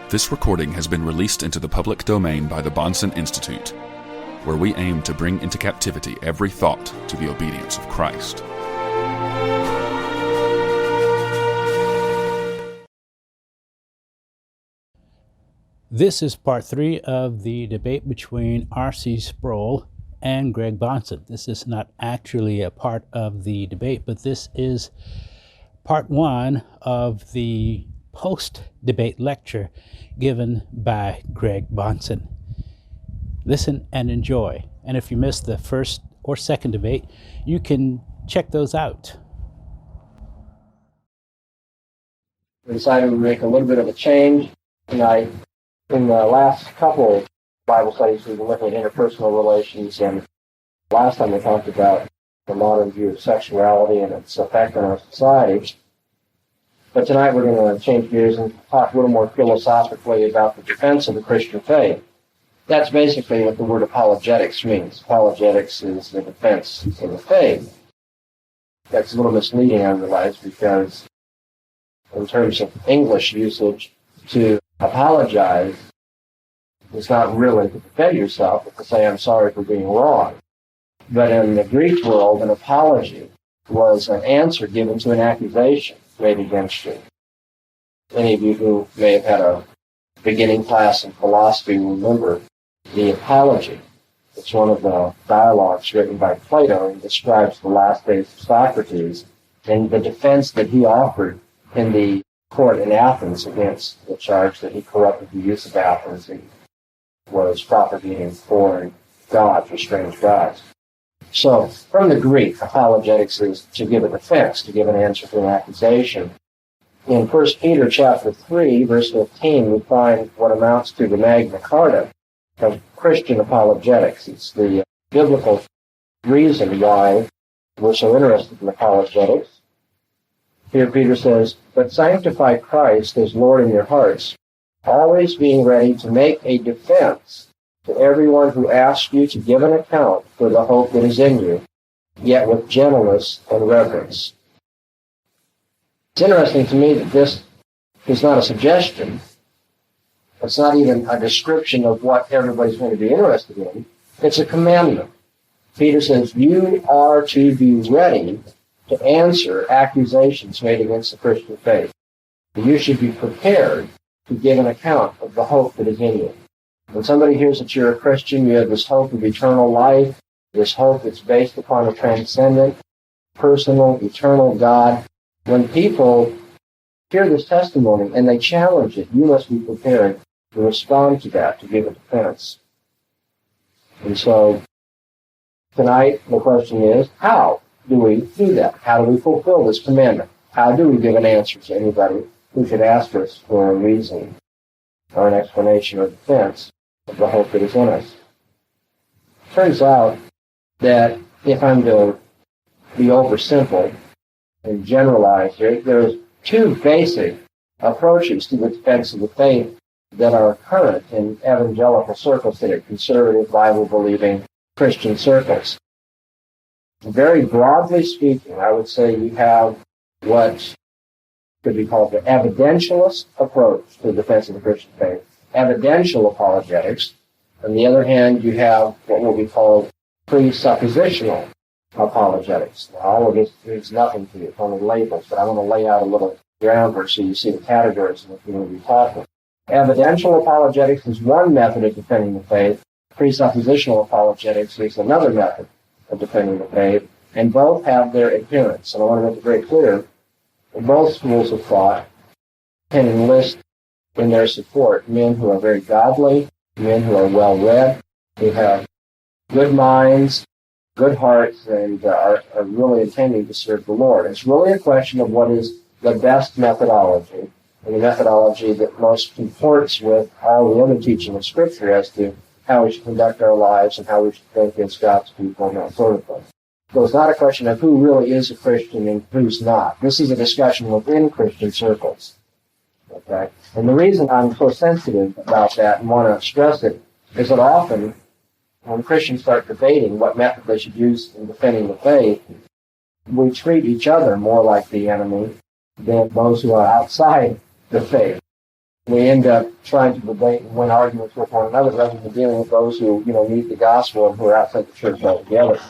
This recording has been released into the public domain by the Bahnsen Institute, where we aim to bring into captivity every thought to the obedience of Christ. This is part 3 of the debate between R.C. Sproul and Greg Bahnsen. This is not actually a part of the debate, but this is part 1 of the post-debate lecture given by Greg Bahnsen. Listen and enjoy. And if you missed the first or second debate, you can check those out. We decided to make a little bit of a change tonight. In the last couple of Bible studies, we've been looking at interpersonal relations, and last time we talked about the modern view of sexuality and its effect on our society. But tonight we're going to change gears and talk a little more philosophically about the defense of the Christian faith. That's basically what the word apologetics means. Apologetics is the defense of the faith. That's a little misleading, I realize, because in terms of English usage, to apologize is not really to defend yourself, but to say, I'm sorry for being wrong. But in the Greek world, an apology was an answer given to an accusation made against you. Any of you who may have had a beginning class in philosophy remember the Apology. It's one of the dialogues written by Plato and describes the last days of Socrates and the defense that he offered in the court in Athens against the charge that he corrupted the use of Athens and was propagating foreign gods or strange gods. So, from the Greek, apologetics is to give a defense, to give an answer to an accusation. In 1 Peter chapter 3, verse 15, we find what amounts to the Magna Carta of Christian apologetics. It's the biblical reason why we're so interested in apologetics. Here Peter says, "But sanctify Christ as Lord in your hearts, always being ready to make a defense to everyone who asks you to give an account for the hope that is in you, yet with gentleness and reverence." It's interesting to me that this is not a suggestion. It's not even a description of what everybody's going to be interested in. It's a commandment. Peter says, you are to be ready to answer accusations made against the Christian faith. You should be prepared to give an account of the hope that is in you. When somebody hears that you're a Christian, you have this hope of eternal life, this hope that's based upon a transcendent, personal, eternal God. When people hear this testimony and they challenge it, you must be prepared to respond to that, to give a defense. And so, tonight, the question is, how do we do that? How do we fulfill this commandment? How do we give an answer to anybody who should ask us for a reason or an explanation or defense of the hope that is in us? Turns out that if I'm to be oversimple and generalize here, there's two basic approaches to the defense of the faith that are current in evangelical circles, that are conservative, Bible-believing Christian circles. Very broadly speaking, I would say you have what could be called the evidentialist approach to the defense of the Christian faith, evidential apologetics. On the other hand, you have what will be called presuppositional apologetics. Now, all of this means nothing to you, it's only labels, but I want to lay out a little groundwork so you see the categories in which we're going to be talking. Evidential apologetics is one method of defending the faith. Presuppositional apologetics is another method of defending the faith, and both have their adherents. And I want to make it very clear that both schools of thought can enlist in their support men who are very godly, men who are well-read, who have good minds, good hearts, and are really intending to serve the Lord. It's really a question of what is the best methodology, and the methodology that most comports with all the other teaching of Scripture as to how we should conduct our lives and how we should think as God's people and that sort of thing. So it's not a question of who really is a Christian and who's not. This is a discussion within Christian circles. Okay? And the reason I'm so sensitive about that and want to stress it is that often when Christians start debating what method they should use in defending the faith, we treat each other more like the enemy than those who are outside the faith. we end up trying to debate and win arguments with one another rather than dealing with those who, need the gospel and who are outside the church altogether.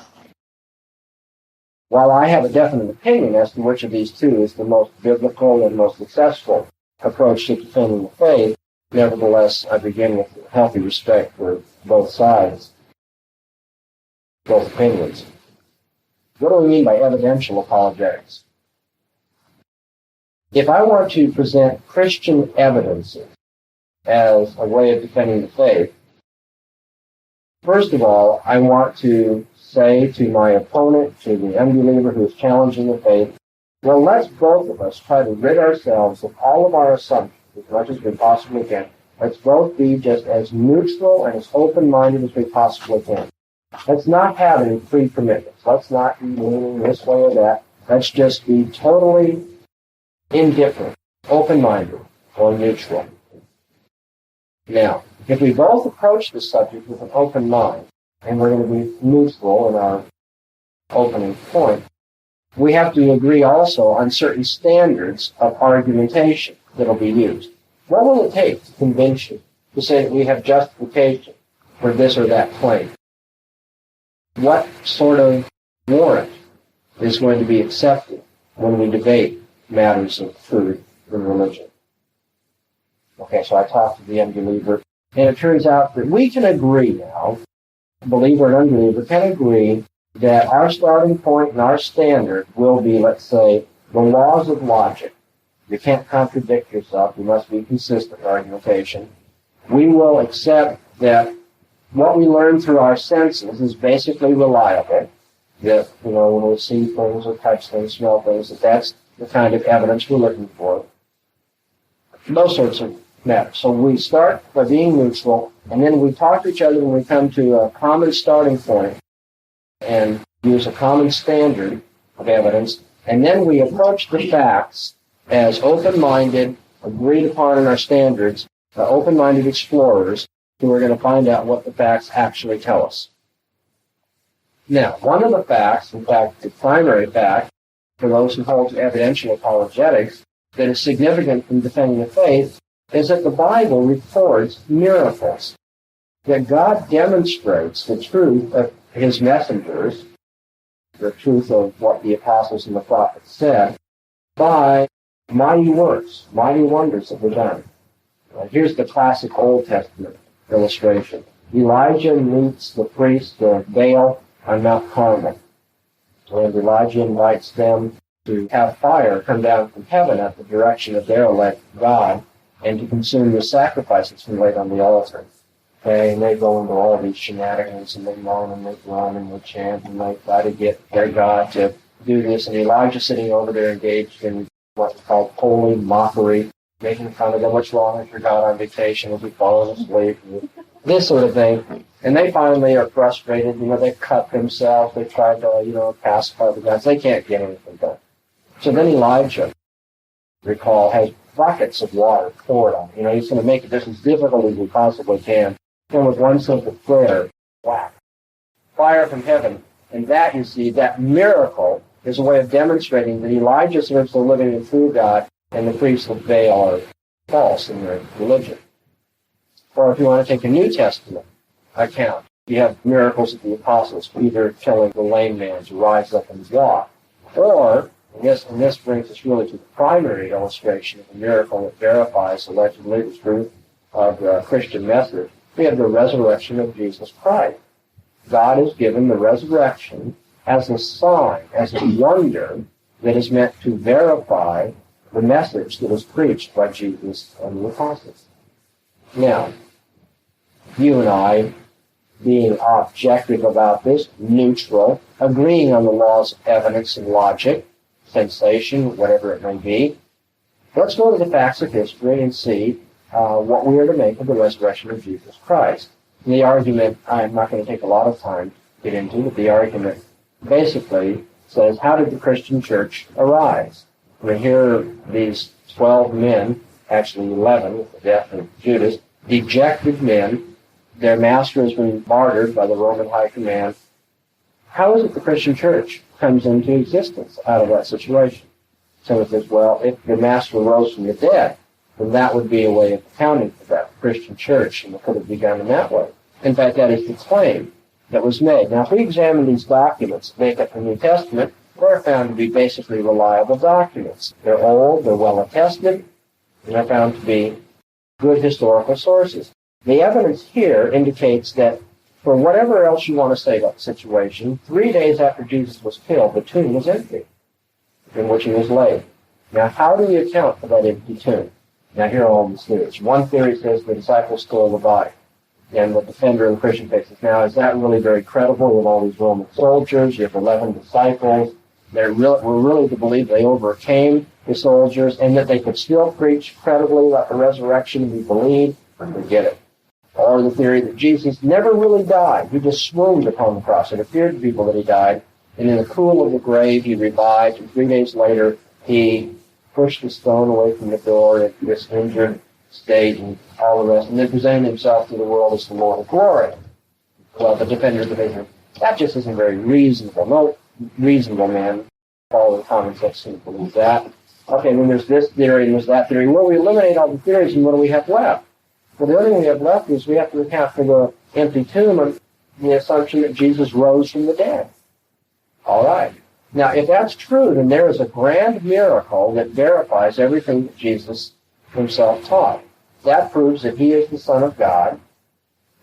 While I have a definite opinion as to which of these two is the most biblical and most successful approach to defending the faith, nevertheless, I begin with healthy respect for both sides, both opinions. What do we mean by evidential apologetics? If I want to present Christian evidences as a way of defending the faith, first of all, I want to say to my opponent, to the unbeliever who is challenging the faith, well, let's both of us try to rid ourselves of all of our assumptions as much as we possibly can. Let's both be just as neutral and as open-minded as we possibly can. Let's not have any pre-commitments. Let's not be leaning this way or that. Let's just be totally indifferent, open-minded, or neutral. Now, if we both approach this subject with an open mind, and we're going to be neutral in our opening point, we have to agree also on certain standards of argumentation that will be used. What will it take to convince you to say that we have justification for this or that claim? What sort of warrant is going to be accepted when we debate matters of truth and religion? Okay, so I talked to the unbeliever, and it turns out that we can agree now, believer and unbeliever can agree that our starting point and our standard will be, let's say, the laws of logic. You can't contradict yourself. You must be consistent in argumentation. We will accept that what we learn through our senses is basically reliable. That, when we see things or touch things, smell things, that's the kind of evidence we're looking for. Those sorts of matters. So we start by being neutral, and then we talk to each other when we come to a common starting point and use a common standard of evidence, and then we approach the facts as open-minded, agreed upon in our standards, open-minded explorers who are going to find out what the facts actually tell us. Now, one of the facts, in fact, the primary fact, for those who hold to evidential apologetics, that is significant in defending the faith, is that the Bible records miracles, that God demonstrates the truth of his messengers, the truth of what the apostles and the prophets said, by mighty works, mighty wonders that were done. Here's the classic Old Testament illustration. Elijah meets the priest of Baal on Mount Carmel, and Elijah invites them to have fire come down from heaven at the direction of their elect God, and to consume the sacrifices from laid on the altar. Okay, and they go into all these shenanigans, and they moan and they groan and they chant and they try to get their God to do this. And Elijah's sitting over there engaged in what's called holy mockery, making fun of them. What's wrong with your God on vacation? Is he falling asleep? This sort of thing. And they finally are frustrated. They cut themselves. They try to, pacify the gods. They can't get anything done. So then Elijah, recall, has buckets of water poured on him. He's going to make it just as difficult as he possibly can. And with one simple prayer, whack, fire from heaven. And that, you see, that miracle is a way of demonstrating that Elijah serves the living and true God, and the priests of Baal are false in their religion. Or if you want to take a New Testament account, you have miracles of the apostles, either telling the lame man to rise up and walk, or, and this brings us really to the primary illustration of a miracle that verifies allegedly the truth of the Christian message, we have the resurrection of Jesus Christ. God has given the resurrection as a sign, as a wonder that is meant to verify the message that was preached by Jesus and the apostles. Now, you and I, being objective about this, neutral, agreeing on the laws of evidence and logic, sensation, whatever it may be, let's go to the facts of history and see what we are to make of the resurrection of Jesus Christ. And the argument, I'm not going to take a lot of time to get into, but the argument basically says, how did the Christian church arise? Here are these 12 men, actually 11 with the death of Judas, dejected men. Their master has been martyred by the Roman high command. How is it the Christian church comes into existence out of that situation? Someone says, well, if the master rose from the dead, then that would be a way of accounting for that Christian church, and it could have begun in that way. In fact, that is the claim that was made. Now, if we examine these documents that make up the New Testament, they're found to be basically reliable documents. They're old, they're well attested, and they're found to be good historical sources. The evidence here indicates that for whatever else you want to say about the situation, 3 days after Jesus was killed, the tomb was empty in which he was laid. Now, how do we account for that empty tomb? Now, here are all these theories. One theory says the disciples stole the body. And the defender of the Christian faith says, now, is that really very credible with all these Roman soldiers? You have 11 disciples. We're really to believe they overcame the soldiers and that they could still preach credibly about the resurrection and be believed? Forget it. Or the theory that Jesus never really died. He just swooned upon the cross. It appeared to people that he died. And in the cool of the grave, he revived. And 3 days later, he pushed the stone away from the door in this injured state and all the rest. And then presented himself to the world as the Lord of glory. Well, the defender of the faith, that just isn't very reasonable. No reasonable man, follow the common sense, to believe that. Okay, then there's this theory and there's that theory. Well, we eliminate all the theories, and what do we have left? Well, the only thing we have left is we have to account for the empty tomb and the assumption that Jesus rose from the dead. All right. Now, if that's true, then there is a grand miracle that verifies everything that Jesus himself taught. That proves that he is the Son of God.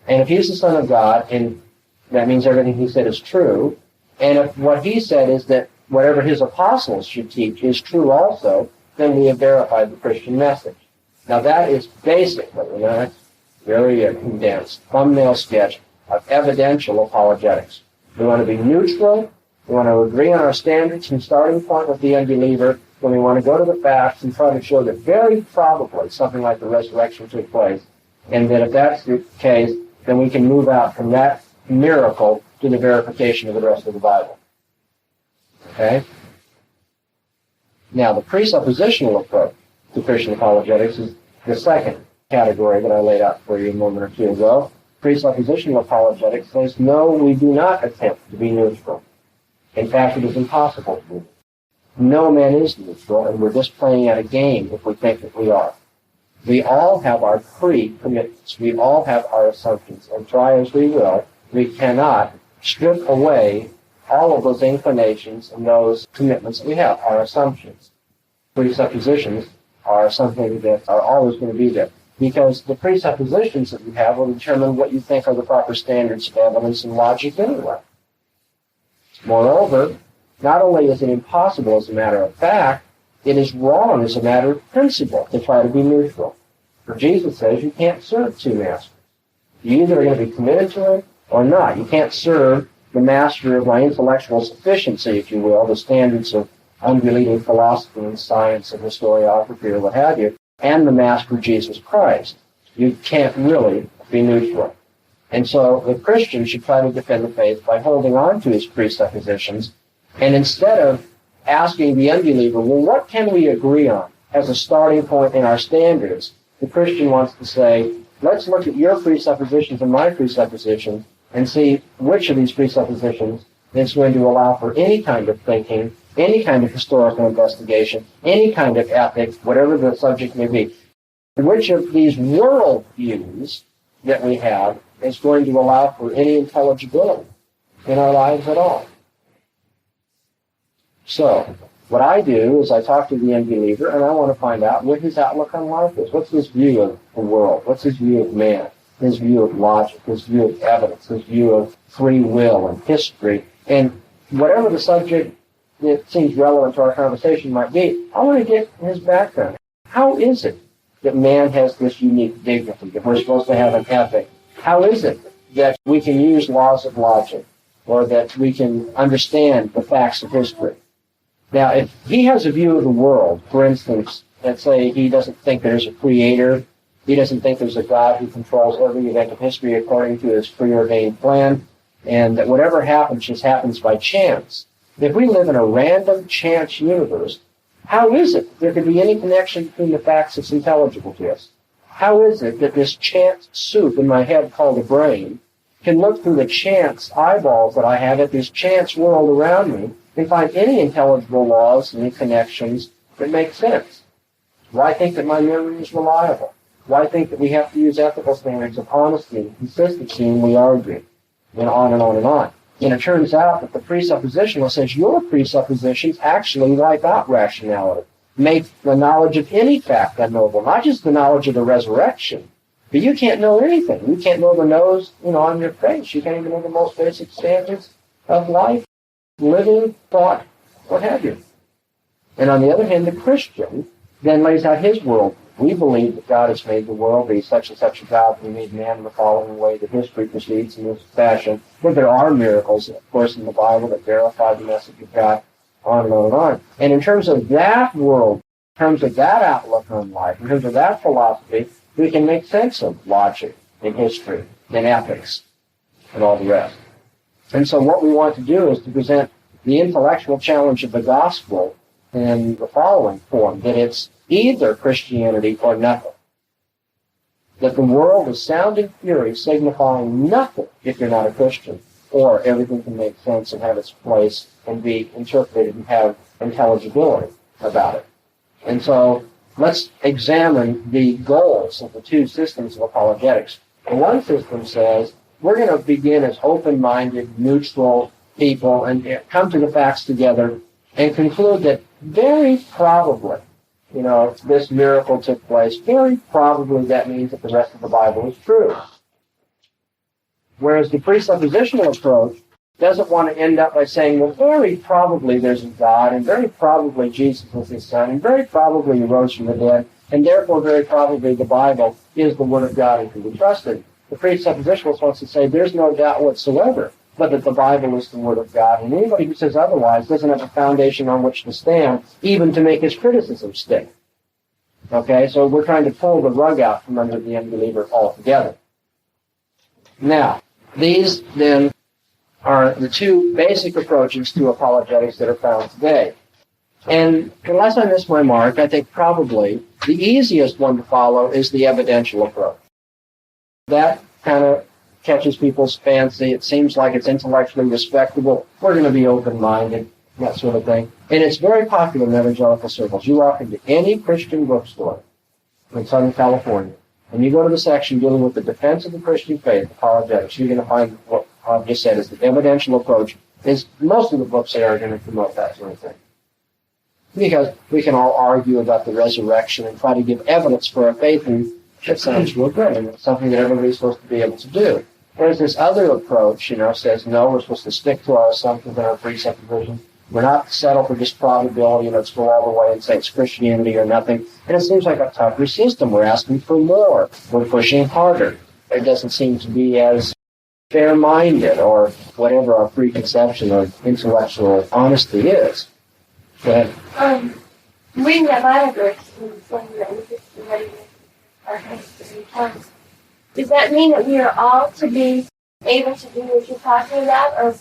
And if he's the Son of God, and that means everything he said is true, and if what he said is that whatever his apostles should teach is true also, then we have verified the Christian message. Now that is basically, that's very condensed, thumbnail sketch of evidential apologetics. We want to be neutral, we want to agree on our standards and starting point with the unbeliever, when we want to go to the facts and try to show that very probably something like the resurrection took place, and that if that's the case, then we can move out from that miracle to the verification of the rest of the Bible. Okay? Now, the presuppositional approach to Christian apologetics is the second category that I laid out for you a moment or two ago. Presuppositional apologetics says, no, we do not attempt to be neutral. In fact, it is impossible to be. No man is neutral, and we're just playing at a game if we think that we are. We all have our pre-commitments. We all have our assumptions, and try as we will, we cannot strip away all of those inclinations and those commitments that we have, our assumptions. Presuppositions are something that are always going to be there, because the presuppositions that you have will determine what you think are the proper standards of evidence and logic anyway. Moreover, not only is it impossible as a matter of fact, it is wrong as a matter of principle to try to be neutral. For Jesus says you can't serve two masters. You either are going to be committed to him or not. You can't serve the master of my intellectual sufficiency, if you will, the standards of unbelieving philosophy and science and historiography or what have you, and the master Jesus Christ. You can't really be neutral. And so the Christian should try to defend the faith by holding on to his presuppositions, and instead of asking the unbeliever, well, what can we agree on as a starting point in our standards, the Christian wants to say, let's look at your presuppositions and my presuppositions and see which of these presuppositions is going to allow for any kind of thinking, any kind of historical investigation, any kind of ethics, whatever the subject may be. Which of these world views that we have is going to allow for any intelligibility in our lives at all. So, what I do is I talk to the unbeliever and I want to find out what his outlook on life is. What's his view of the world? What's his view of man? His view of logic? His view of evidence? His view of free will and history? And whatever the subject that seems relevant to our conversation might be, I want to get his background. How is it that man has this unique dignity, that we're supposed to have an ethic? How is it that we can use laws of logic, or that we can understand the facts of history? Now, if he has a view of the world, for instance, let's say he doesn't think there's a creator, he doesn't think there's a God who controls every event of history according to his preordained plan, and that whatever happens just happens by chance. If we live in a random chance universe, how is it there could be any connection between the facts that's intelligible to us? How is it that this chance soup in my head called a brain can look through the chance eyeballs that I have at this chance world around me and find any intelligible laws and connections that make sense? Why think that my memory is reliable? Why think that we have to use ethical standards of honesty and consistency when we argue? And on and on and on. And it turns out that the presuppositional says your presuppositions actually wipe out rationality, make the knowledge of any fact unknowable, not just the knowledge of the resurrection. But you can't know anything. You can't know the nose, on your face. You can't even know the most basic standards of life, living, thought, what have you. And on the other hand, the Christian then lays out his world. We believe that God has made the world, that he's such and such a God, that he made man in the following way, that history proceeds in this fashion. But there are miracles, of course, in the Bible that verify the message of God, on and on and on. And in terms of that world, in terms of that outlook on life, in terms of that philosophy, we can make sense of logic and history and ethics and all the rest. And so what we want to do is to present the intellectual challenge of the gospel in the following form, that it's either Christianity or nothing. That the world is sounding fury, signifying nothing if you're not a Christian, or everything can make sense and have its place and be interpreted and have intelligibility about it. And so let's examine the goals of the two systems of apologetics. The one system says we're going to begin as open-minded, neutral people and come to the facts together and conclude that very probably, this miracle took place. Very probably that means that the rest of the Bible is true. Whereas the presuppositional approach doesn't want to end up by saying, well, very probably there's a God, and very probably Jesus was his son, and very probably he rose from the dead, and therefore very probably the Bible is the Word of God and can be trusted. The presuppositionalist wants to say there's no doubt whatsoever but that the Bible is the Word of God, and anybody who says otherwise doesn't have a foundation on which to stand, even to make his criticism stick. Okay, so we're trying to pull the rug out from under the unbeliever altogether. Now, these then are the two basic approaches to apologetics that are found today. And unless I miss my mark, I think probably the easiest one to follow is the evidential approach. That kind of catches people's fancy. It seems like it's intellectually respectable. We're going to be open-minded, that sort of thing. And it's very popular in evangelical circles. You walk into any Christian bookstore in Southern California, and you go to the section dealing with the defense of the Christian faith, apologetics, you're going to find what I've just said is the evidential approach. Is most of the books there are going to promote that sort of thing. Because we can all argue about the resurrection and try to give evidence for our faith, and it sounds real good, and it's something that everybody's supposed to be able to do. Whereas this other approach, says, no, we're supposed to stick to our assumptions and our presuppositions. We're not settle for just probability, let's go all the way and say it's Christianity or nothing. And it seems like a tougher system. We're asking for more. We're pushing harder. It doesn't seem to be as fair-minded or whatever our preconception or intellectual honesty is. Go ahead. Reading that Bible verse and saying that we just be ready to our history times. Does that mean that we are all to be able to do what you're talking about, or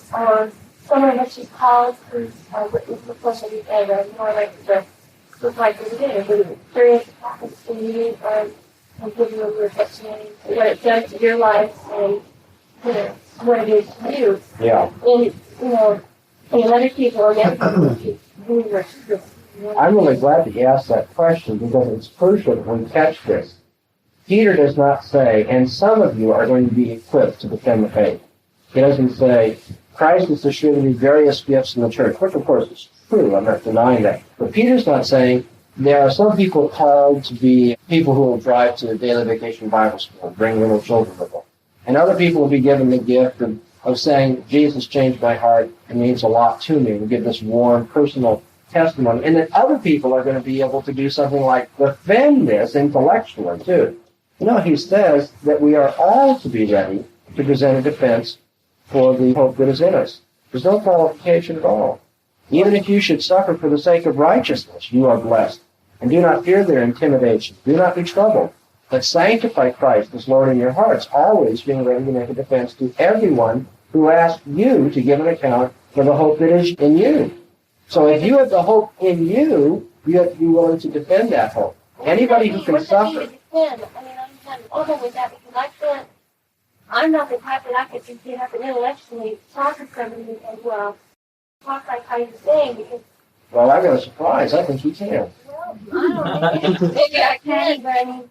some of us is called to witness the flesh of each other, more like we did, we experience what happens to you, and give you a reflection of what it does to your life, and what it is to you. Yeah. And other people, and everybody I'm really glad that you asked that question, because it's crucial that we catch this. Peter does not say, and some of you are going to be equipped to defend the faith. He doesn't say, Christ has distributed various gifts in the church, which of course is true, I'm not denying that. But Peter's not saying, there are some people called to be people who will drive to the daily vacation Bible school, bring little children with them. And other people will be given the gift of saying, Jesus changed my heart and means a lot to me, and give this warm, personal testimony. And then other people are going to be able to do something like defend this intellectually, too. He says that we are all to be ready to present a defense for the hope that is in us. There's no qualification at all. Even if you should suffer for the sake of righteousness, you are blessed. And do not fear their intimidation. Do not be troubled. But sanctify Christ as Lord in your hearts, always being ready to make a defense to everyone who asks you to give an account for the hope that is in you. So if you have the hope in you, you have to be willing to defend that hope. Anybody who can suffer. I'm over with that, because I'm not the type that I could just get up and intellectually talk to somebody and, talk like how you're saying, because Well, I got a surprise. I think you can. Well, I don't know. Maybe I can, but I mean,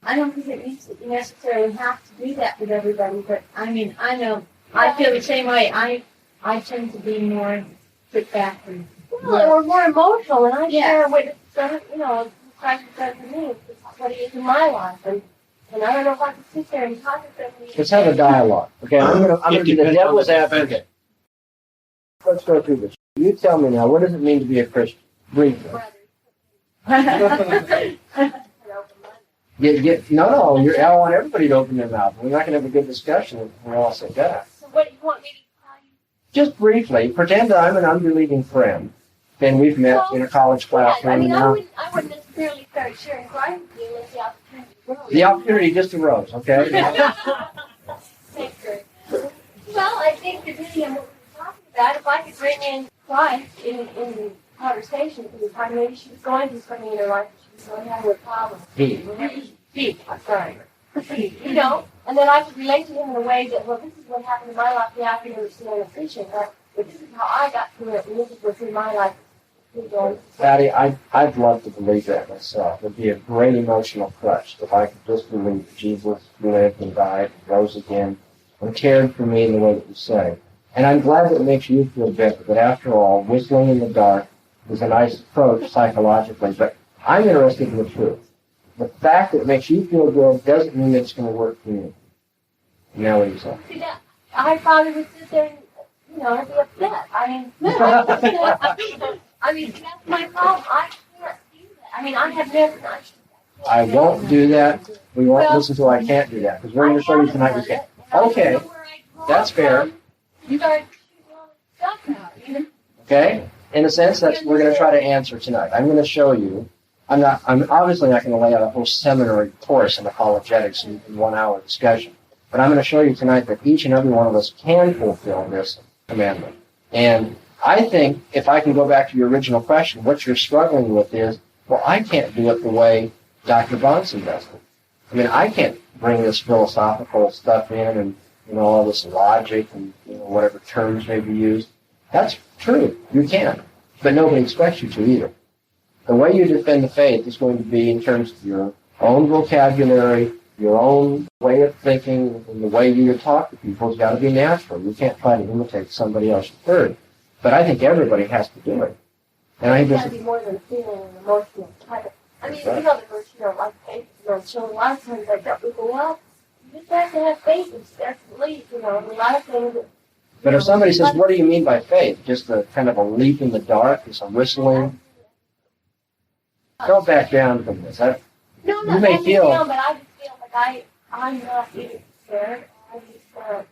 I don't think it means that you necessarily have to do that with everybody. But I mean, I know I feel the same way. I tend to be more put back and we're more emotional, and I share what Christ has done for me. It's what He is in my life, and I don't know if I can sit there and talk to somebody. Let's have a dialogue. Okay, I'm gonna be the devil's advocate. Let's go through this. You tell me now, what does it mean to be a Christian? Briefly. No, I want everybody to open their mouth. We're not going to have a good discussion if we're all sit down. So what do you want me to tell you? Just briefly, pretend that I'm an unbelieving friend. Then we've met in a college classroom. I mean, I wouldn't necessarily start sharing Christ with you unless the opportunity arose. The opportunity just arose, okay? Well, I think that really what we're talking about, if I could bring in Christ in the conversation, because I maybe she was going through something in her life, she was going to have a problem. I'm sorry. And then I could relate to him in a way that, well, this is what happened in my life, yeah, I can understand and appreciate that, but this is how I got through it, and this is what's in my life. Patty, I'd love to believe that myself. It'd be a great emotional crutch if I could just believe that Jesus lived and died and rose again and cared for me in the way that you say. And I'm glad that it makes you feel better, but after all, whistling in the dark is a nice approach psychologically, but I'm interested in the truth. The fact that it makes you feel good doesn't mean that it's going to work for you. Now what do you say? See, I probably would sit there and, I'd be upset. I mean, that's my problem. I can't do that. I mean, I have never done that. I won't do that. We won't listen to I can't do that, because we're going to show you tonight you can't. Okay, that's fair. You start shooting all this stuff out, Okay? In a sense, that's what we're going to try to answer tonight. I'm going to show you. I'm obviously not going to lay out a whole seminary course in apologetics in 1 hour discussion. But I'm going to show you tonight that each and every one of us can fulfill this commandment. And I think if I can go back to your original question, what you're struggling with is, well, I can't do it the way Dr. Bahnsen does it. I mean, I can't bring this philosophical stuff in and, all this logic and, whatever terms may be used. That's true. You can. But nobody expects you to either. The way you defend the faith is going to be in terms of your own vocabulary, your own way of thinking, and the way you talk to people has got to be natural. You can't try to imitate somebody else third. But I think everybody has to do it. And I think it's got to be more than a feeling and emotional type of. I mean, the verse, like faith, children, a lot of times I tell people, well, you just have to have faith and that's belief, a lot of things. But if somebody says, what do you mean by faith? Just a kind of a leap in the dark, it's a whistling. Don't back down from this. No, not backing down, but I just feel like I'm not even scared. I just,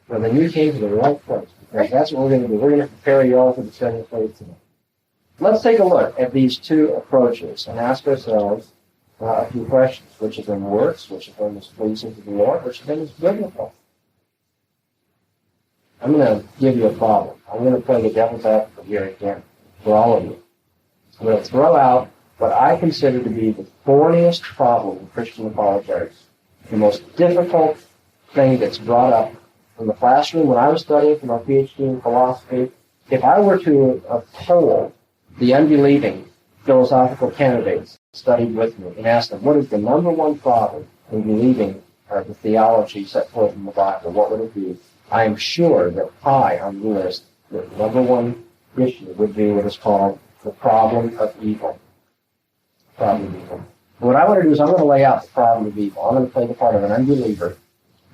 well, then you came to the right place, because that's what we're going to do. We're going to prepare you all for the study of faith tonight. Let's take a look at these two approaches and ask ourselves a few questions. Which of them works? Which of them is pleasing to the Lord? Which of them is biblical? I'm going to give you a problem. I'm going to play the devil's advocate here again for all of you. I'm going to throw out what I consider to be the thorniest problem in Christian apologetics, the most difficult thing that's brought up in the classroom when I was studying for my PhD in philosophy. If I were to poll the unbelieving philosophical candidates studied with me and ask them, what is the number one problem in believing the theology set forth in the Bible, what would it be? I am sure that high on the list, the number one issue would be what is called the problem of evil. Problem of evil. What I want to do is I'm going to lay out the problem of evil. I'm going to play the part of an unbeliever,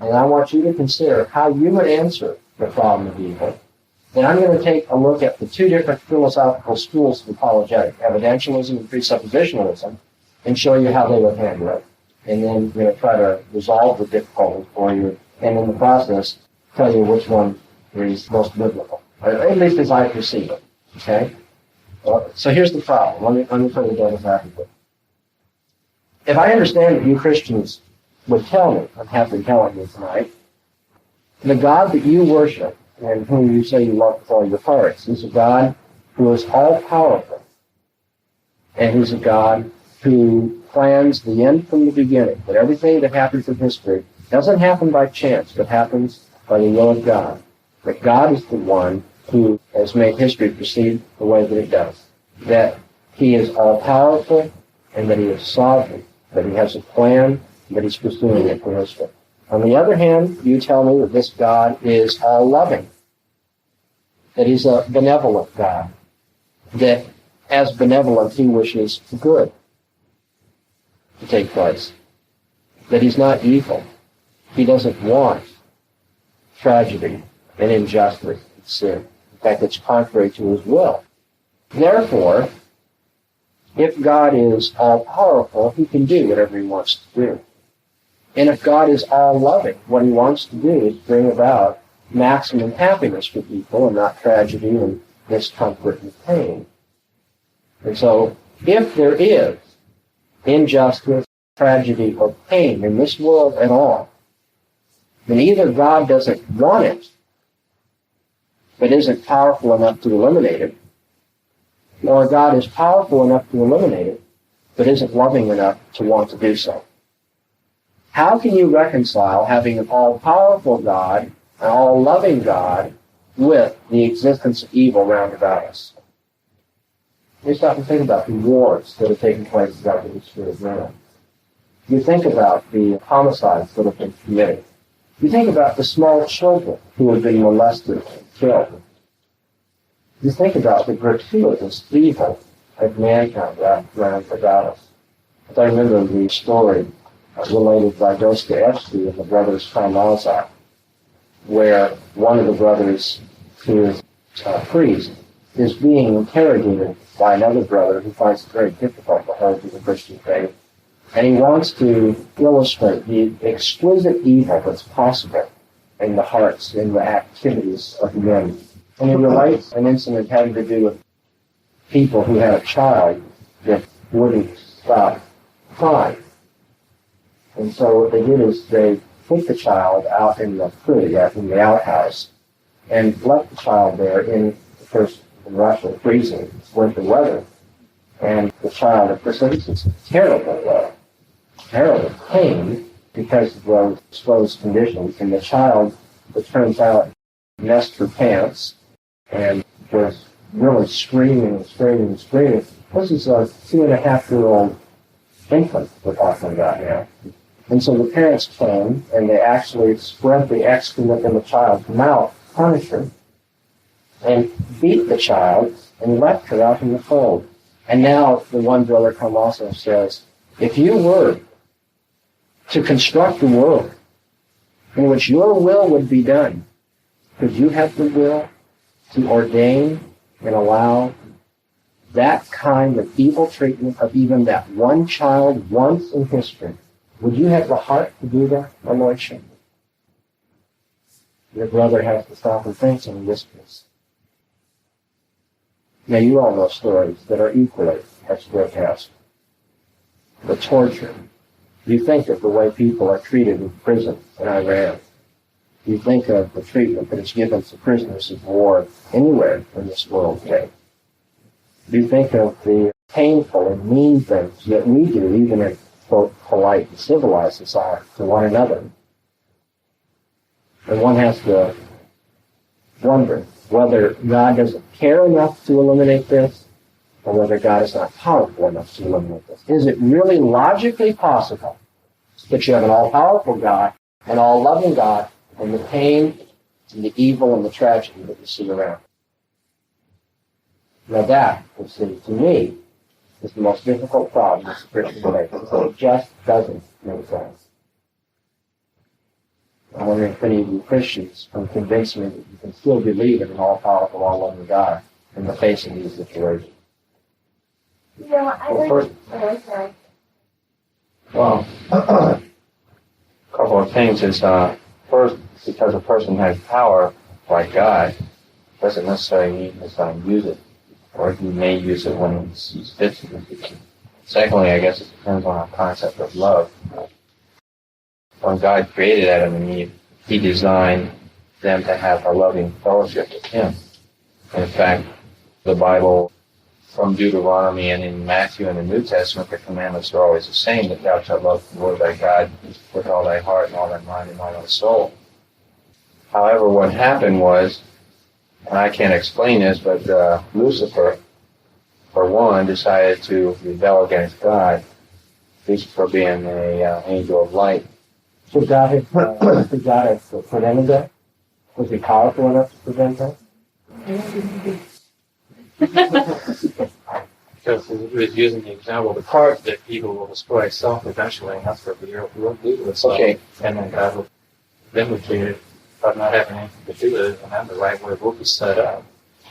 and I want you to consider how you would answer the problem of evil. Then I'm going to take a look at the two different philosophical schools of apologetic, evidentialism and presuppositionalism, and show you how they would handle it. And then we're going to try to resolve the difficulties for you, and in the process, tell you which one is most biblical, or at least as I perceive it. Okay? So here's the problem. Let me play the devil's advocate. If I understand that you Christians would tell me, I'm happy telling you tonight, the God that you worship and whom you say you love with all your hearts is a God who is all-powerful, and he's a God who plans the end from the beginning, that everything that happens in history doesn't happen by chance, but happens by the will of God. That God is the one who has made history proceed the way that it does. That he is all-powerful and that he is sovereign, that he has a plan, that he's pursuing it for history. On the other hand, you tell me that this God is all-loving, that he's a benevolent God, that as benevolent he wishes good to take place, that he's not evil. He doesn't want tragedy and injustice and sin. In fact, it's contrary to his will. Therefore, if God is all-powerful, he can do whatever he wants to do. And if God is all-loving, what he wants to do is bring about maximum happiness for people and not tragedy and discomfort and pain. And so, if there is injustice, tragedy, or pain in this world at all, then either God doesn't want it, but isn't powerful enough to eliminate it, or God is powerful enough to eliminate it, but isn't loving enough to want to do so. How can you reconcile having an all-powerful God, an all-loving God, with the existence of evil round about us? You stop and think about the wars that have taken place throughout the history of man. You think about the homicides that have been committed. You think about the small children who have been molested and killed. You think about the gratuitous evil of mankind round about us. As I remember the story related by Dostoevsky and the brothers Karamazov, where one of the brothers, who is a priest, is being interrogated by another brother who finds it very difficult to hold to the Christian faith. And he wants to illustrate the exquisite evil that's possible in the hearts, in the activities of men. And he relates an incident having to do with people who had a child that wouldn't stop crying. And so what they did is they put the child out in the in the outhouse, and left the child there in Russia, freezing, winter weather. And the child, of course, it's terrible pain because of those exposed conditions. And the child, it turns out, messed her pants and was really screaming. This is a 2.5-year-old infant we're talking about now. And so the parents came and they actually spread the excrement in the child's mouth, punished her, and beat the child and left her out in the cold. And now the one brother Karamazov says, if you were to construct a world in which your will would be done, could you have the will to ordain and allow that kind of evil treatment of even that one child once in history? Would you have the heart to do that, Elisha? Your brother has to stop and think and whispers. Now, you all know stories that are equally as grotesque. The torture. You think of the way people are treated in prison in Iran. You think of the treatment that is given to prisoners of war anywhere in this world today. You think of the painful and mean things that we do, even in both polite and civilized society, to one another. And one has to wonder whether God doesn't care enough to eliminate this, or whether God is not powerful enough to eliminate this. Is it really logically possible that you have an all-powerful God, an all-loving God, and the pain and the evil and the tragedy that you see around? Now that, it seems to me, is the most difficult problem with the Christian faith. So it just doesn't make sense. I'm wondering if any of you Christians can convince me that you can still believe in an all-powerful, all-loving God in the face of these situations. Well, a couple of things is, first, because a person has power like God, doesn't necessarily mean he's going to use it, or he may use it when he sees fit to use it. Secondly, I guess it depends on our concept of love. When God created Adam and Eve, he designed them to have a loving fellowship with him. In fact, the Bible, from Deuteronomy and in Matthew and the New Testament, the commandments are always the same, that thou shalt love the Lord thy God with all thy heart and all thy mind and all thy soul. However, what happened was and I can't explain this, but Lucifer, for one, decided to rebel against God, Lucifer being an angel of light. Should God have prevented that? Was he powerful enough to prevent that? Because he was using the example of the part that evil will destroy itself eventually, and that's what the earth will do to itself. Okay. And then God will vindicate it by not having anything to do with it, and then the right way will be set up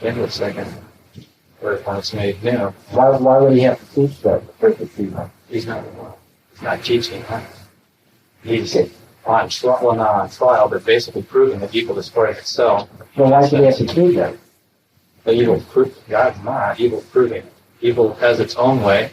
into the second earth when it's made new. Why would he have to teach that to perfect people? He's not teaching, huh? He's on trial, well, not on trial, but basically proving that evil destroys itself. So why should he have to teach that? The evil proof, God's not. Evil's proving it. Evil has its own way.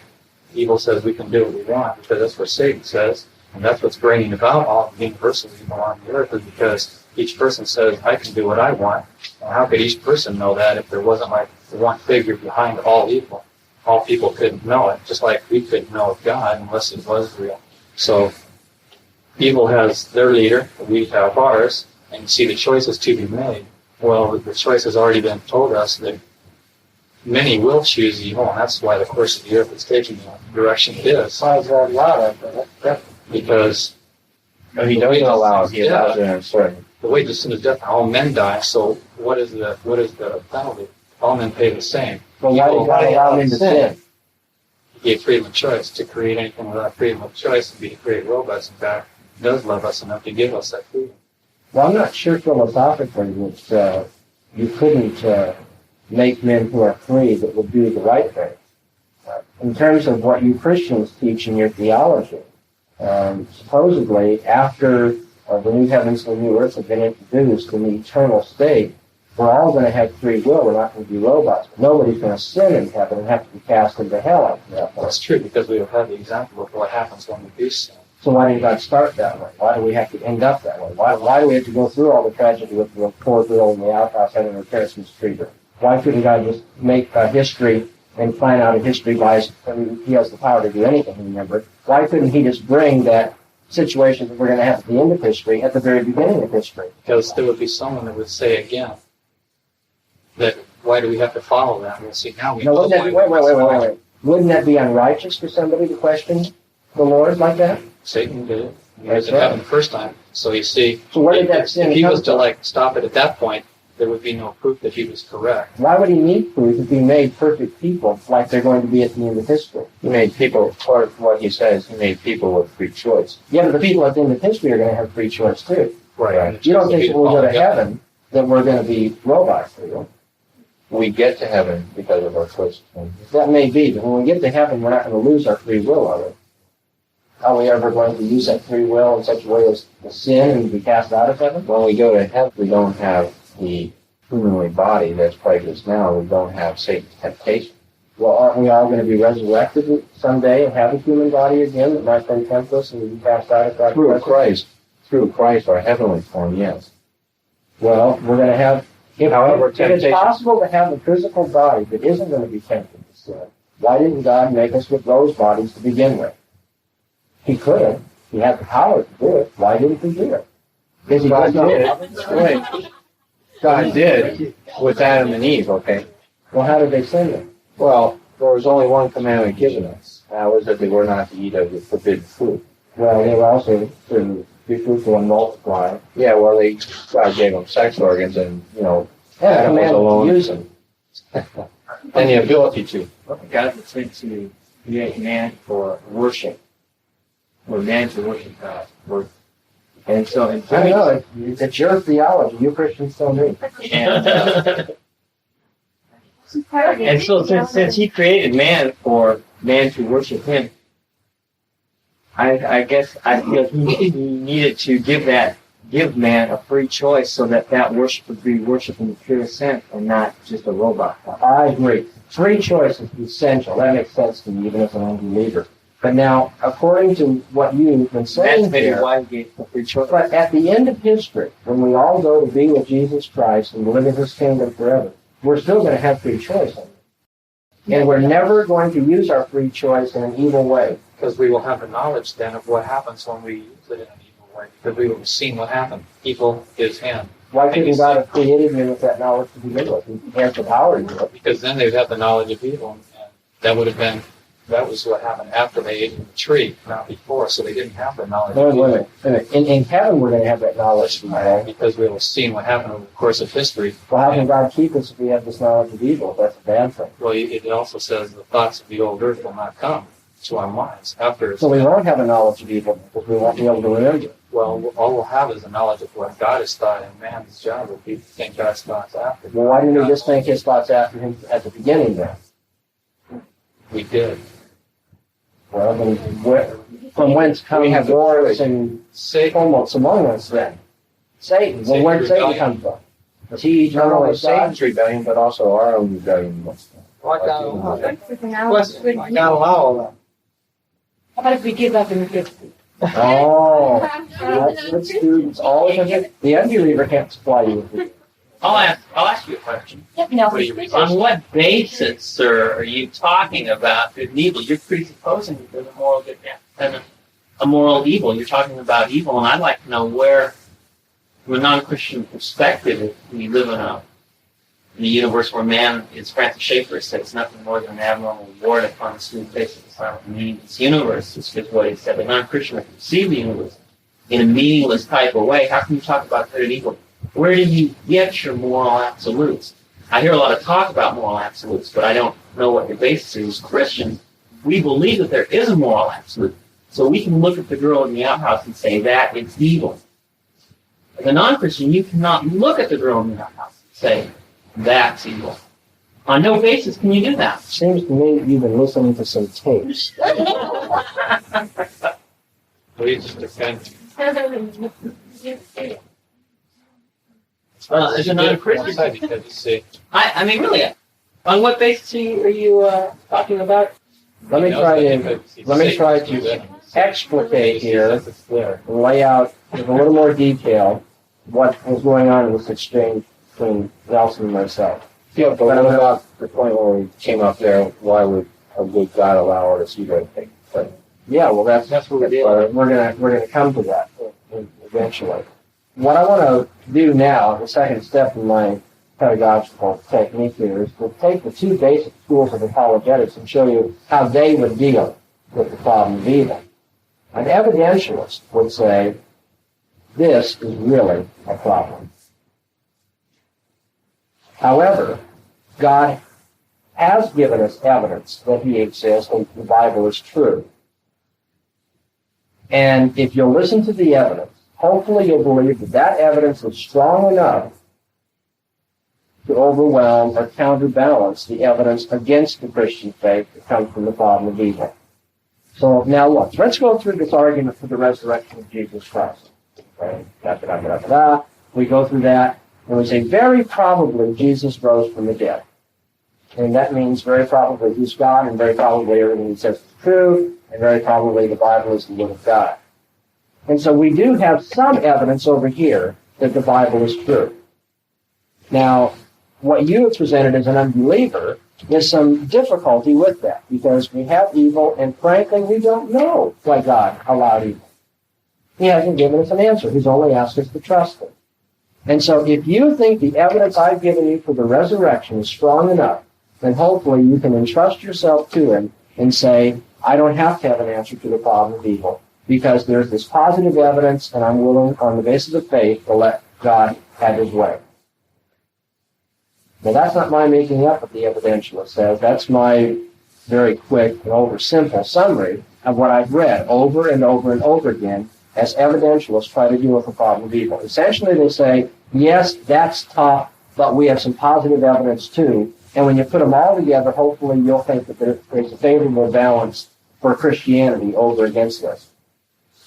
Evil says we can do what we want because that's what Satan says, and that's what's bringing about all the universal evil on the earth is because each person says, I can do what I want. And how could each person know that if there wasn't like one figure behind all evil? All people couldn't know it, just like we couldn't know of God unless it was real. So evil has their leader, we have ours, and you see the choices to be made. Well, the choice has already been told us that many will choose evil, and that's why the course of the earth is taking the direction it is. Why is that allowed? Because He doesn't allow it. He allows it in a certain. the wages of sin is death, all men die, so what is the penalty? All men pay the same. Well, why did God allow him to sin? He gave freedom of choice. To create anything without freedom of choice would be to create robots. In fact, He does love us enough to give us that freedom. Well, I'm not sure philosophically that you couldn't make men who are free that will do the right thing. In terms of what you Christians teach in your theology, supposedly after the new heavens and the new earth have been introduced in the eternal state, we're all going to have free will. We're not going to be robots. But nobody's going to sin in heaven and have to be cast into hell after that point. That's true, because we have had the example of what happens when we do sin. So why did God start that way? Why do we have to end up that way? Why do we have to go through all the tragedy with the poor girl in the outhouse having her Christmas tree? Why couldn't God just make history and plan out a history by He has the power to do anything, remember? Why couldn't He just bring that situation that we're going to have at the end of history at the very beginning of history? Because there would be someone that would say again that why do we have to follow that? We'll see now. No, wait. Wouldn't that be unrighteous for somebody to question the Lord like that? Satan did it. He was in heaven the first time. So you see, so where did that sin if he come was to from? stop it at that point, there would be no proof that he was correct. Why would he need proof if he made perfect people like they're going to be at the end of history? He made people, according to what he says, he made people with free choice. Yeah, but the people at the end of history are going to have free choice too. Right. You don't think when we go to heaven that we're going to be robots, do you? We get to heaven because of our choice. That may be, but when we get to heaven, we're not going to lose our free will, are we? Are we ever going to use that free will in such a way as to sin and be cast out of heaven? When we go to heaven, we don't have the humanly body that's plagued us now. We don't have Satan's temptation. Well, aren't we all going to be resurrected someday and have a human body again that might then tempt us and be cast out of God's presence? Through Christ, our heavenly form, yes. Well, we're going to have, if it's possible to have a physical body that isn't going to be tempted to sin, why didn't God make us with those bodies to begin with? He could have. He had the power to do it. Why didn't he do it? Because God did. God did with Adam and Eve, okay? Well, how did they sin then? Well, there was only one commandment given us. That was that they were not to eat of the forbidden fruit. Well, they were also to be fruitful and multiply. Yeah, well, God gave them sex organs and, Adam was alone. Use them. And the ability to. God was meant to create man for worship. For man to worship God. And so, I know, it's your theology. You Christians don't do. And so, since He created man for man to worship Him, I guess I feel He needed to give man a free choice so that worship would be worship in the purest sense and not just a robot. I agree. Free choice is essential. That makes sense to me, even as an unbeliever. But now, according to what you've been saying here, why he gave free choice. But at the end of history, when we all go to be with Jesus Christ and live in His kingdom forever, we're still going to have free choice. And we're never going to use our free choice in an evil way. Because we will have the knowledge then of what happens when we use it in an evil way. Because we will have seen what happened. Evil is Him. Why couldn't God have created me with that knowledge to begin with? He has the power to do it. Because then they'd have the knowledge of evil, and that would have been, that was what happened after they ate from the tree, not before, so they didn't have the knowledge of evil. Wait a minute. In heaven, we're going to have that knowledge. Because we have seen what happened over the course of history. Well, how can God keep us if we have this knowledge of evil? That's a bad thing. Well, it also says the thoughts of the old earth will not come to our minds after. So we won't have a knowledge of evil because we won't be able to remember it. Well, all we'll have is a knowledge of what God has thought, and man's job would be to think God's thoughts after. Well, why didn't he just think his thoughts after him at the beginning then? We did. Well, then from whence come wars and tumults among us then? Satan. Well, where did Satan come from? Was he eternally Satan's rebellion, but also our own rebellion. Why not allow all that? How about if we give up and we give? Oh, that's students always the unbeliever can't supply you with it. I'll ask you a question. No, On what basis, sir, are you talking about good and evil? You're presupposing that there's a moral good and a moral evil. You're talking about evil, and I'd like to know where, from a non-Christian perspective, if we live in a universe where man, as Francis Schaeffer said, is nothing more than an abnormal ward upon the smooth face of the silent meaningless universe, is what he said. The non-Christian would conceive the universe in a meaningless type of way. How can you talk about good and evil? Where did you get your moral absolutes? I hear a lot of talk about moral absolutes, but I don't know what your basis is. As Christians, we believe that there is a moral absolute. So we can look at the girl in the outhouse and say that it's evil. As a non-Christian, you cannot look at the girl in the outhouse and say that's evil. On no basis can you do that. Seems to me you've been listening to some tapes. We just defend. As a non-Christian, Because you see, I mean, really, on what basis are you talking about? Let me try to explicate here and lay out with a little more detail what was going on in this exchange between Nelson and myself. Yeah, but what about the point where we came up there? Why would a good God allow us to go take place? Yeah, well, that's what we're gonna come to that eventually. What I want to do now, the second step in my pedagogical technique here, is to take the two basic schools of apologetics and show you how they would deal with the problem of evil. An evidentialist would say, this is really a problem. However, God has given us evidence that he exists and the Bible is true. And if you'll listen to the evidence, hopefully you'll believe that that evidence is strong enough to overwhelm or counterbalance the evidence against the Christian faith that comes from the problem of evil. So now look, let's go through this argument for the resurrection of Jesus Christ. Okay? We go through that, and we say very probably Jesus rose from the dead. And that means very probably he's God, and very probably everything he says is true, and very probably the Bible is the Word of God. And so we do have some evidence over here that the Bible is true. Now, what you have presented as an unbeliever is some difficulty with that, because we have evil, and frankly, we don't know why God allowed evil. He hasn't given us an answer. He's only asked us to trust him. And so if you think the evidence I've given you for the resurrection is strong enough, then hopefully you can entrust yourself to him and say, I don't have to have an answer to the problem of evil, because there's this positive evidence, and I'm willing, on the basis of faith, to let God have his way. Now, that's not my making up what the evidentialist says. That's my very quick and oversimple summary of what I've read over and over and over again as evidentialists try to deal with the problem of evil. Essentially, they say, yes, that's tough, but we have some positive evidence too. And when you put them all together, hopefully you'll think that there's a favorable balance for Christianity over against this.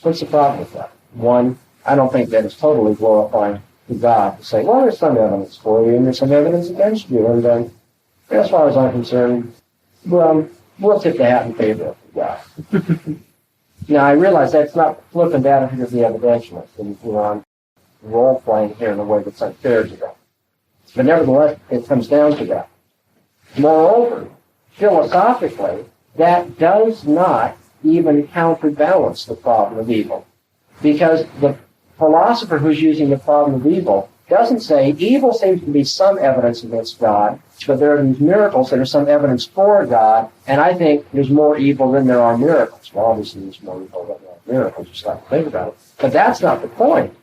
What's the problem with that? One, I don't think that it's totally glorifying to God to say, well, there's some evidence for you and there's some evidence against you. And then, as far as I'm concerned, well, we'll tip the hat in favor of God. Now, I realize that's not flipping that into the evidentialist, and I'm role-playing here in a way that's unfair to them. But nevertheless, it comes down to that. Moreover, philosophically, that does not even counterbalance the problem of evil. Because the philosopher who's using the problem of evil doesn't say evil seems to be some evidence against God, but there are these miracles that are some evidence for God, and I think there's more evil than there are miracles. Well, obviously there's more evil than there are miracles, just like to think about it. But that's not the point.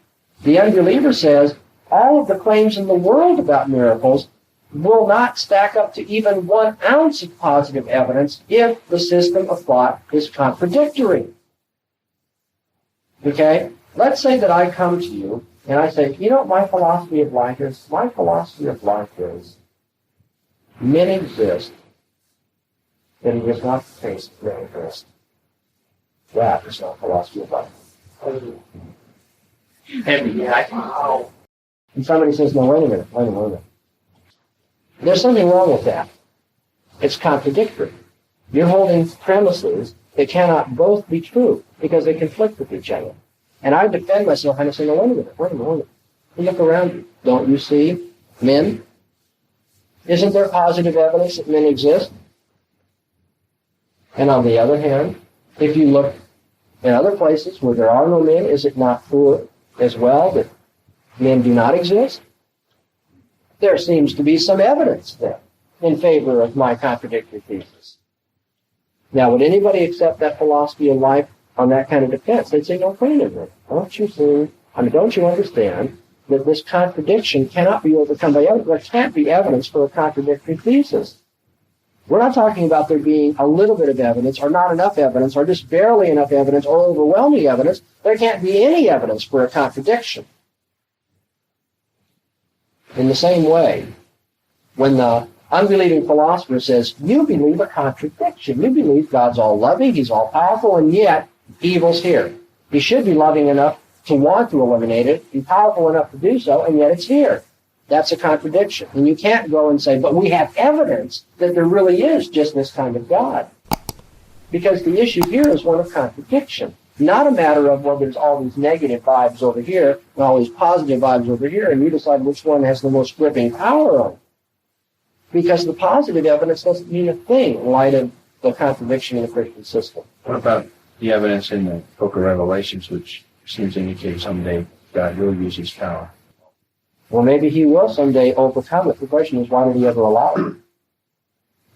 The unbeliever says all of the claims in the world about miracles will not stack up to even 1 ounce of positive evidence if the system of thought is contradictory. Okay? Let's say that I come to you and I say, you know what my philosophy of life is? My philosophy of life is men exist, and it is not the case that men exist. That is not philosophy of life. Wow. And somebody says, no, wait a minute. There's something wrong with that. It's contradictory. You're holding premises that cannot both be true because they conflict with each other. And I defend myself and I say, no, wait a minute. You look around you. Don't you see men? Isn't there positive evidence that men exist? And on the other hand, if you look in other places where there are no men, is it not true as well that men do not exist? There seems to be some evidence then in favor of my contradictory thesis. Now, would anybody accept that philosophy of life on that kind of defense? They'd say, no, wait a minute. Don't you understand that this contradiction cannot be overcome by evidence? There can't be evidence for a contradictory thesis. We're not talking about there being a little bit of evidence or not enough evidence or just barely enough evidence or overwhelming evidence. There can't be any evidence for a contradiction. In the same way, when the unbelieving philosopher says, you believe a contradiction. You believe God's all loving, he's all powerful, and yet evil's here. He should be loving enough to want to eliminate it, be powerful enough to do so, and yet it's here. That's a contradiction. And you can't go and say, but we have evidence that there really is just this kind of God. Because the issue here is one of contradiction. Not a matter of, well, there's all these negative vibes over here and all these positive vibes over here, and you decide which one has the most gripping power on it. Because the positive evidence doesn't mean a thing in light of the contradiction in the Christian system. What about the evidence in the Book of Revelations, which seems to indicate someday God will use his power? Well, maybe he will someday overcome it. The question is, why did he ever allow it?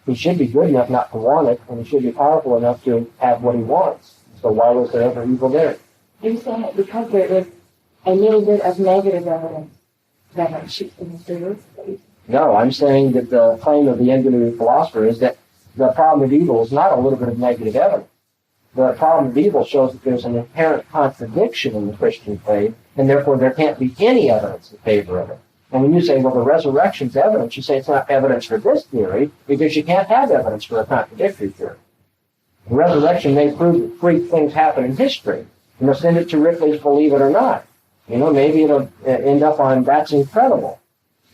He should be good enough not to want it, and he should be powerful enough to have what he wants. So why was there ever evil there? You're saying it because there is a little bit of negative evidence that shoots in the truth? No, I'm saying that the claim of the unbelieving philosopher is that the problem of evil is not a little bit of negative evidence. The problem of evil shows that there's an inherent contradiction in the Christian faith, and therefore there can't be any evidence in favor of it. And when you say, well, the resurrection's evidence, you say it's not evidence for this theory, because you can't have evidence for a contradictory theory. The resurrection may prove that freak things happen in history. You know, send it to Ripley's Believe It or Not. You know, maybe it'll end up on That's Incredible.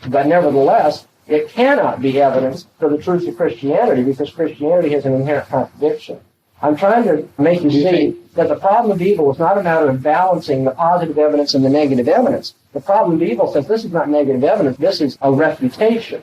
But nevertheless, it cannot be evidence for the truth of Christianity because Christianity has an inherent contradiction. I'm trying to make you see that the problem of evil is not a matter of balancing the positive evidence and the negative evidence. The problem of evil says this is not negative evidence, this is a refutation.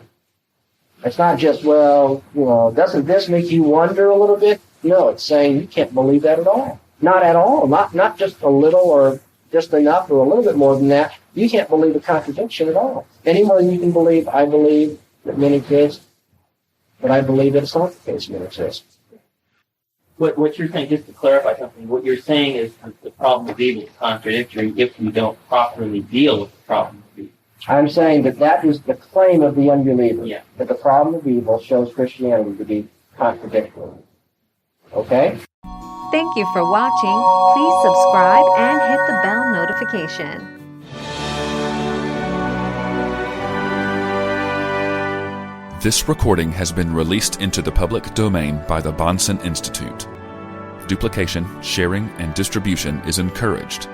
It's not just, well, you know, doesn't this make you wonder a little bit? No, it's saying you can't believe that at all. Not at all. Not just a little or just enough or a little bit more than that. You can't believe a contradiction at all. Any more than you can believe, I believe that men exist, but I believe that it's not the case men exist. What you're saying, just to clarify something, what you're saying is that the problem of evil is contradictory if we don't properly deal with the problem of evil. I'm saying that is the claim of the unbeliever, Yeah. that the problem of evil shows Christianity to be contradictory. Okay? Thank you for watching. Please subscribe and hit the bell notification. This recording has been released into the public domain by the Bahnsen Institute. Duplication, sharing, and distribution is encouraged.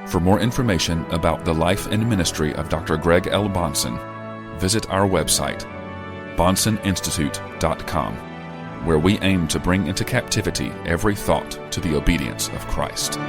For more information about the life and ministry of Dr. Greg L. Bahnsen, visit our website, Bahnseninstitute.com, where we aim to bring into captivity every thought to the obedience of Christ.